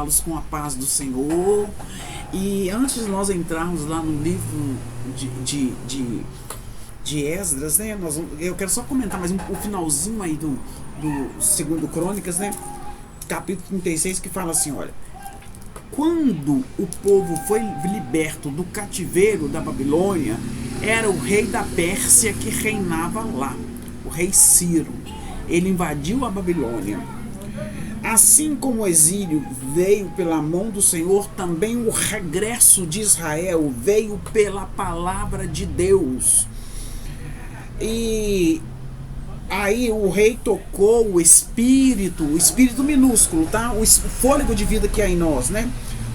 los com a paz do Senhor. E antes de nós entrarmos lá no livro de Esdras, né? Eu quero só comentar mais o finalzinho aí do segundo Crônicas, né? Capítulo 36, que fala assim, olha: quando o povo foi liberto do cativeiro da Babilônia, era o rei da Pérsia que reinava lá, o rei Ciro. Ele invadiu a Babilônia. Assim como o exílio veio pela mão do Senhor, também o regresso de Israel veio pela palavra de Deus. E aí o rei tocou o espírito minúsculo, tá? O fôlego de vida que há em nós, né?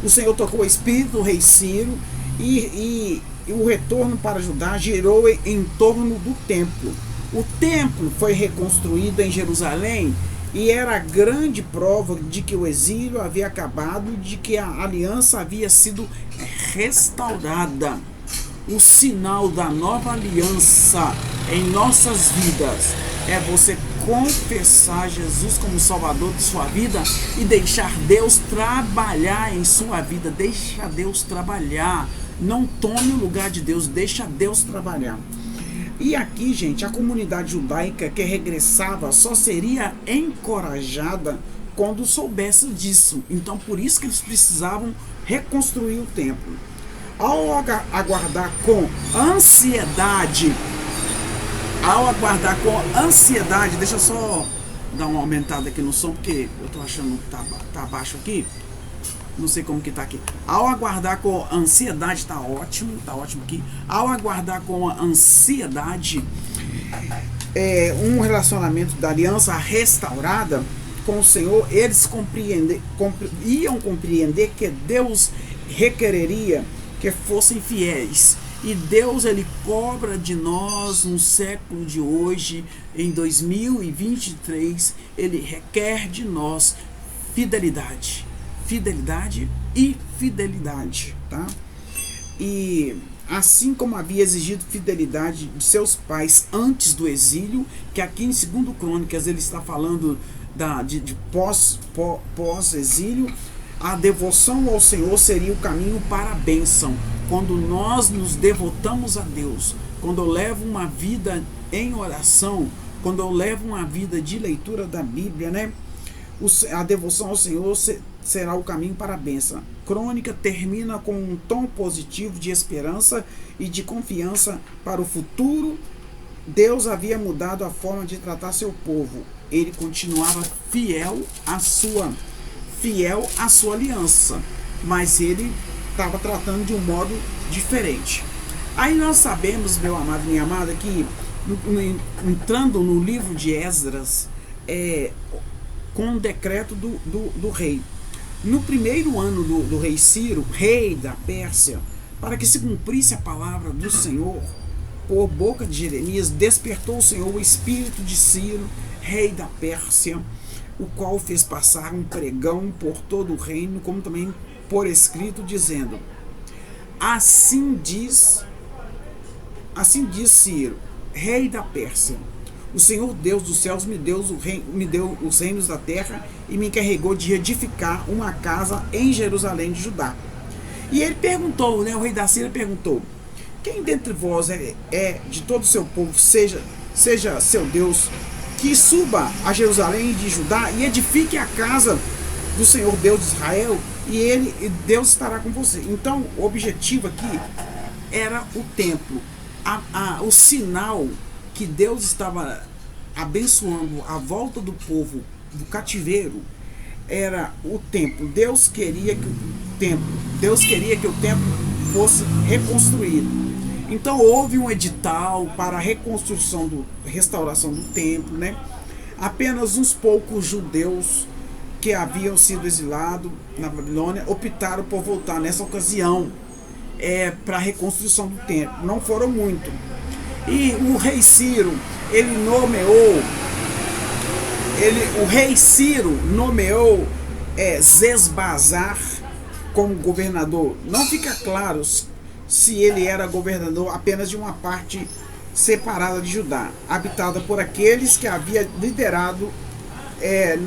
O Senhor tocou o espírito do rei Ciro e o retorno para Judá girou em torno do templo. O templo foi reconstruído em Jerusalém e era a grande prova de que o exílio havia acabado, de que a aliança havia sido restaurada. O sinal da nova aliança em nossas vidas é você confessar Jesus como Salvador de sua vida e deixar Deus trabalhar em sua vida. Deixa Deus trabalhar. Não tome o lugar de Deus, deixa Deus trabalhar. E aqui, gente, a comunidade judaica que regressava só seria encorajada quando soubesse disso. Então, por isso que eles precisavam reconstruir o templo. Ao aguardar com ansiedade, deixa eu só dar uma aumentada aqui no som, porque eu tô achando que tá baixo aqui. Não sei como que tá aqui. Ao aguardar com ansiedade, tá ótimo aqui. Ao aguardar com ansiedade um relacionamento da aliança restaurada com o Senhor, eles iam compreender que Deus requereria que fossem fiéis. E Deus, ele cobra de nós no século de hoje, em 2023, ele requer de nós fidelidade. Fidelidade e fidelidade, tá? E assim como havia exigido fidelidade de seus pais antes do exílio, que aqui em 2 Crônicas ele está falando de pós-exílio, a devoção ao Senhor seria o caminho para a bênção. Quando nós nos devotamos a Deus, quando eu levo uma vida em oração, quando eu levo uma vida de leitura da Bíblia, né? A devoção ao Senhor será o caminho para a bênção. Crônica termina com um tom positivo de esperança e de confiança para o futuro. Deus havia mudado a forma de tratar seu povo. Ele continuava fiel à sua aliança, mas ele estava tratando de um modo diferente. Aí nós sabemos, meu amado, minha amada, que entrando no livro de Esdras, com o decreto do rei. No primeiro ano do rei Ciro, rei da Pérsia, para que se cumprisse a palavra do Senhor, por boca de Jeremias, despertou o Senhor o espírito de Ciro, rei da Pérsia, o qual fez passar um pregão por todo o reino, como também por escrito, dizendo: assim diz Ciro, rei da Pérsia: o Senhor Deus dos céus me deu os reinos da terra e me encarregou de edificar uma casa em Jerusalém de Judá. E ele perguntou, né, o rei da Síria perguntou: quem dentre vós é de todo o seu povo, seja seu Deus, que suba a Jerusalém de Judá e edifique a casa do Senhor Deus de Israel, e Deus estará com você. Então, o objetivo aqui era o templo, o sinal que Deus estava abençoando a volta do povo do cativeiro era o templo. Deus queria que o templo fosse reconstruído. Então houve um edital para a restauração do templo, né? Apenas uns poucos judeus que haviam sido exilados na Babilônia optaram por voltar nessa ocasião para a reconstrução do templo. Não foram muitos. E o rei Ciro, o rei Ciro nomeou Sesbazar como governador. Não fica claro se ele era governador apenas de uma parte separada de Judá, habitada por aqueles que havia liderado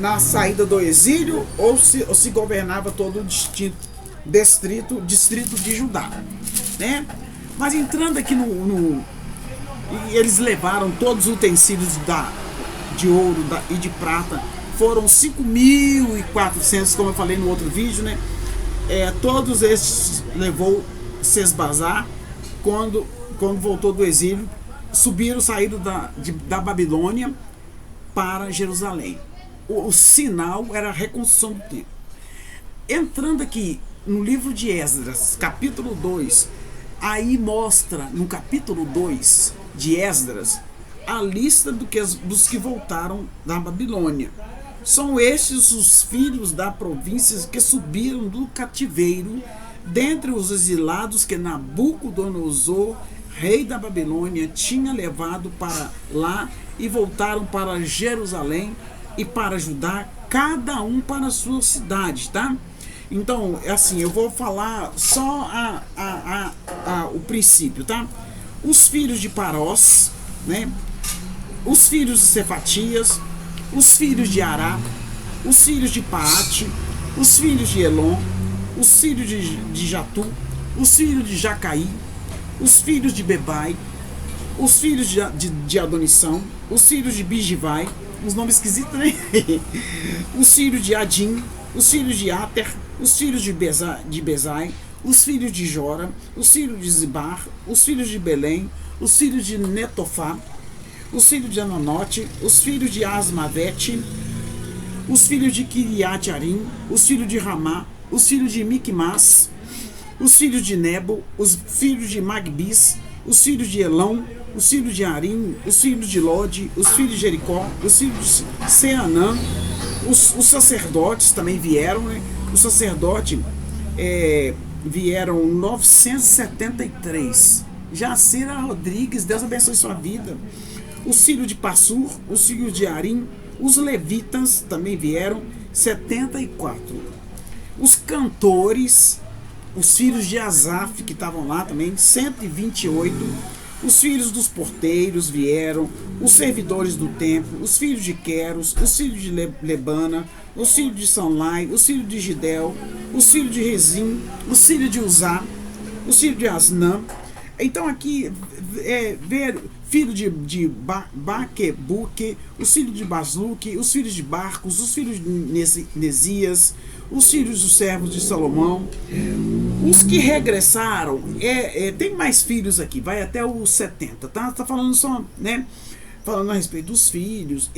na saída do exílio, ou se governava todo o distrito de Judá, né? Mas entrando aqui e eles levaram todos os utensílios de ouro e de prata, foram 5.400, como eu falei no outro vídeo, né? Todos esses levou Sesbazar quando voltou do exílio, saíram da Babilônia para Jerusalém. O sinal era a reconstrução do templo. Entrando aqui no livro de Esdras, capítulo 2, aí mostra, no capítulo 2 de Esdras, a lista dos que voltaram da Babilônia. São estes os filhos da província que subiram do cativeiro, dentre os exilados que Nabucodonosor, rei da Babilônia, tinha levado para lá, e voltaram para Jerusalém e para Judá, cada um para a sua cidade, tá? Então, assim, eu vou falar só o princípio, tá? Os filhos de Parós, né? Os filhos de Cefatias, os filhos de Ará, os filhos de Paate, os filhos de Elon, os filhos de Jatu, os filhos de Jacaí, os filhos de Bebai, os filhos de Adonição, os filhos de Bijivai, uns nomes esquisitos, né? Os filhos de Adim, os filhos de Ater, os filhos de Bezai, os filhos de Jora, os filhos de Zibar, os filhos de Belém, os filhos de Netofá, os filhos de Anonote, os filhos de Asmavete, os filhos de Kiriat Arim, os filhos de Ramá, os filhos de Miquimás, os filhos de Nebo, os filhos de Magbis, os filhos de Elão, os filhos de Arim, os filhos de Lode, os filhos de Jericó, os filhos de Seanã, os sacerdotes também vieram, né? Os sacerdotes vieram 973. Jacira Rodrigues, Deus abençoe sua vida. Os filhos de Passur, os filhos de Arim, os levitas também vieram 74. Os cantores, os filhos de Asaf, que estavam lá também, 128. Os filhos dos porteiros vieram, os servidores do templo, os filhos de Queros, os filhos de Lebana, os filhos de Sanlai, os filhos de Gidel, os filhos de Rezim, os filhos de Uzá, os filhos de Asnã. Então aqui ver filho de Baquebuque, os filhos de Basluque, os filhos de Barcos, os filhos de Nesias, os filhos dos servos de Salomão. Os que regressaram, tem mais filhos aqui, vai até os 70, tá? Tá falando só, né? Falando a respeito dos filhos. O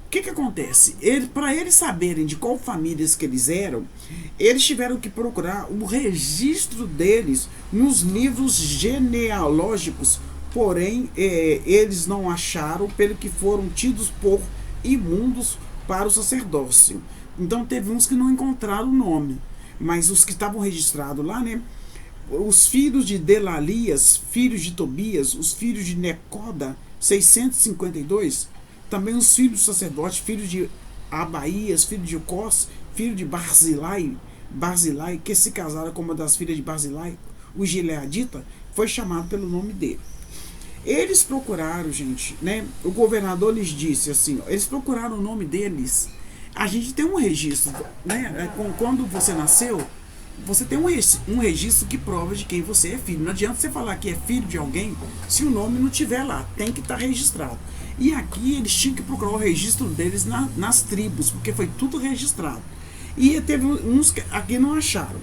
que acontece? Para eles saberem de qual famílias que eles eram, eles tiveram que procurar o registro deles nos livros genealógicos, porém eles não acharam, pelo que foram tidos por imundos para o sacerdócio. Então teve uns que não encontraram o nome, mas os que estavam registrados lá, né? Os filhos de Delalias, filhos de Tobias, os filhos de Necoda, 652, também os filhos do sacerdote, filhos de Abaías, filhos de Cós, filho de Barzilai, que se casaram com uma das filhas de Barzilai, o Gileadita, foi chamado pelo nome dele. Eles procuraram, gente, né? O governador lhes disse assim, eles procuraram o nome deles. A gente tem um registro, né? Quando você nasceu, você tem um registro que prova de quem você é filho. Não adianta você falar que é filho de alguém se o nome não estiver lá, tem que estar registrado. E aqui eles tinham que procurar o registro deles nas tribos, porque foi tudo registrado. E teve uns que aqui não acharam.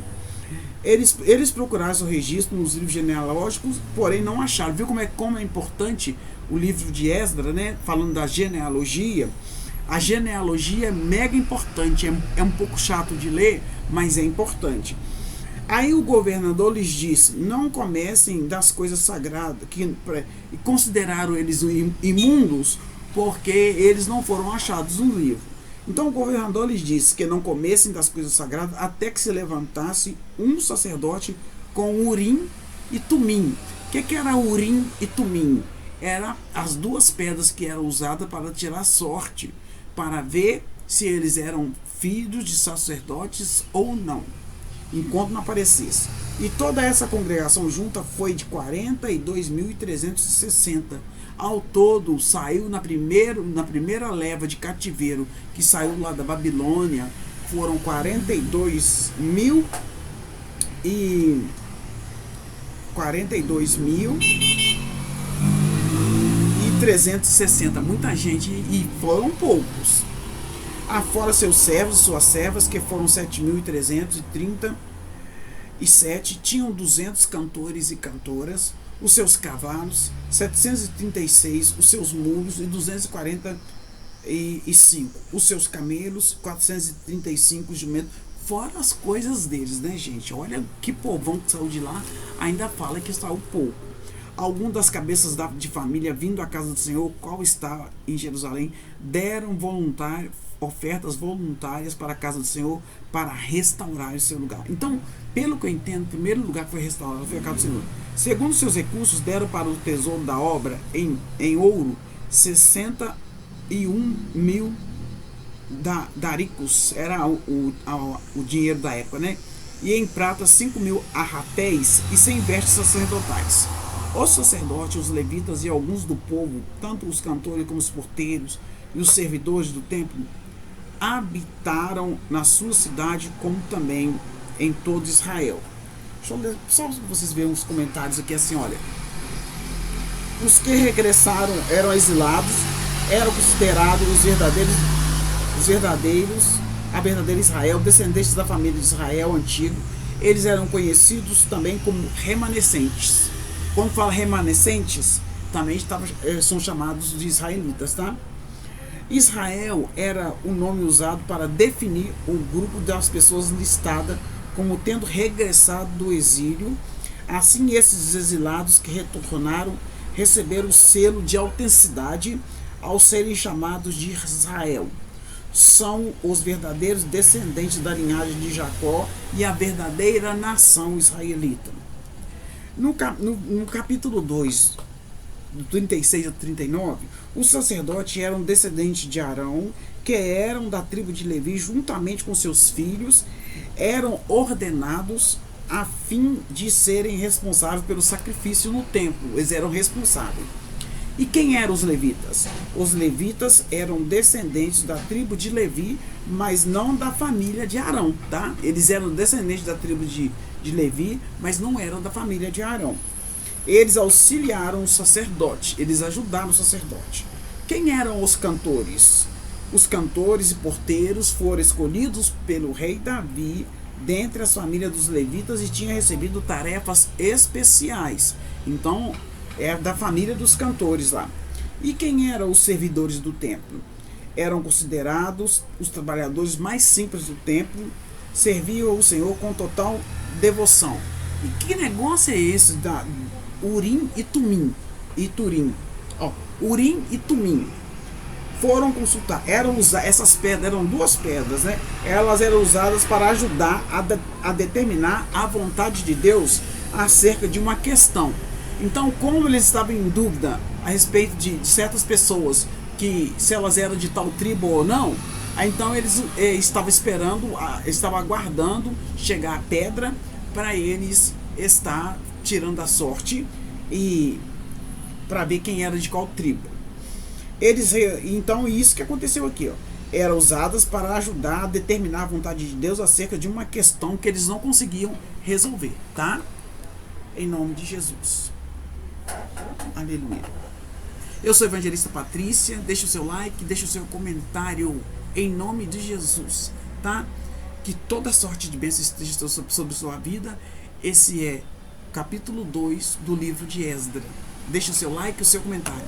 Eles procuraram o registro nos livros genealógicos, porém não acharam. Viu como é importante o livro de Esdras, né? Falando da genealogia. A genealogia é mega importante, é um pouco chato de ler, mas é importante. Aí o governador lhes disse, não comecem das coisas sagradas, e consideraram eles imundos, porque eles não foram achados no livro. Então o governador lhes disse que não comessem das coisas sagradas, até que se levantasse um sacerdote com Urim e Tumim. O que era Urim e Tumim? Eram as duas pedras que eram usadas para tirar sorte, para ver se eles eram filhos de sacerdotes ou não, enquanto não aparecesse. E toda essa congregação junta foi de 42.360 Ao todo, saiu na primeira leva de cativeiro que saiu lá da Babilônia, foram 42.360. Muita gente, e foram poucos. Afora seus servos e suas servas, que foram 7.337, tinham 200 cantores e cantoras, os seus cavalos, 736, os seus mulos, e 245, os seus camelos, 435 jumentos, fora as coisas deles, né, gente? Olha que povão que saiu de lá, ainda fala que saiu pouco. Alguns das cabeças de família vindo à casa do Senhor, qual está em Jerusalém, deram ofertas voluntárias para a casa do Senhor, para restaurar o seu lugar. Então, pelo que eu entendo, o primeiro lugar que foi restaurado foi a casa do Senhor. Segundo seus recursos, deram para o tesouro da obra em ouro 61.000 daricos, era o dinheiro da época, né? E em prata 5.000 arratéis e 100 vestes sacerdotais. Os sacerdotes, os levitas e alguns do povo, tanto os cantores como os porteiros e os servidores do templo, habitaram na sua cidade, como também em todo Israel. Só para vocês verem uns comentários aqui assim, olha. Os que regressaram eram exilados, eram considerados a verdadeira Israel, descendentes da família de Israel antigo. Eles eram conhecidos também como remanescentes. Quando fala remanescentes, também são chamados de israelitas, tá? Israel era o nome usado para definir o grupo das pessoas listadas como tendo regressado do exílio. Assim, esses exilados que retornaram receberam o selo de autenticidade ao serem chamados de Israel. São os verdadeiros descendentes da linhagem de Jacó e a verdadeira nação israelita. No capítulo 2, do 36 a 39, os sacerdotes eram descendentes de Arão, que eram da tribo de Levi, juntamente com seus filhos, eram ordenados a fim de serem responsáveis pelo sacrifício no templo. Eles eram responsáveis. E quem eram os levitas? Os levitas eram descendentes da tribo de Levi, mas não da família de Arão, tá? Eles eram descendentes da tribo de Levi, mas não eram da família de Arão. Eles auxiliaram o sacerdote, eles ajudaram o sacerdote. Quem eram os cantores? Os cantores e porteiros foram escolhidos pelo rei Davi dentre as famílias dos levitas e tinham recebido tarefas especiais. Então, é da família dos cantores lá. E quem eram os servidores do templo? Eram considerados os trabalhadores mais simples do templo, serviam ao Senhor com total devoção. E que negócio é esse da Urim e Tumim? Urim e Tumim foram consultar. Essas pedras eram duas pedras, né? Elas eram usadas para ajudar a determinar a vontade de Deus acerca de uma questão. Então, como eles estavam em dúvida a respeito de certas pessoas, que se elas eram de tal tribo ou não, então eles estavam estavam aguardando chegar a pedra para eles estar tirando a sorte e para ver quem era de qual tribo. Então, isso que aconteceu aqui, ó, eram usadas para ajudar a determinar a vontade de Deus acerca de uma questão que eles não conseguiam resolver, tá? Em nome de Jesus. Aleluia. Eu sou a evangelista Patrícia. Deixa o seu like, deixa o seu comentário em nome de Jesus, tá? Que toda sorte de bênção esteja sobre sua vida. Esse é capítulo 2 do livro de Esdras. Deixa o seu like e o seu comentário.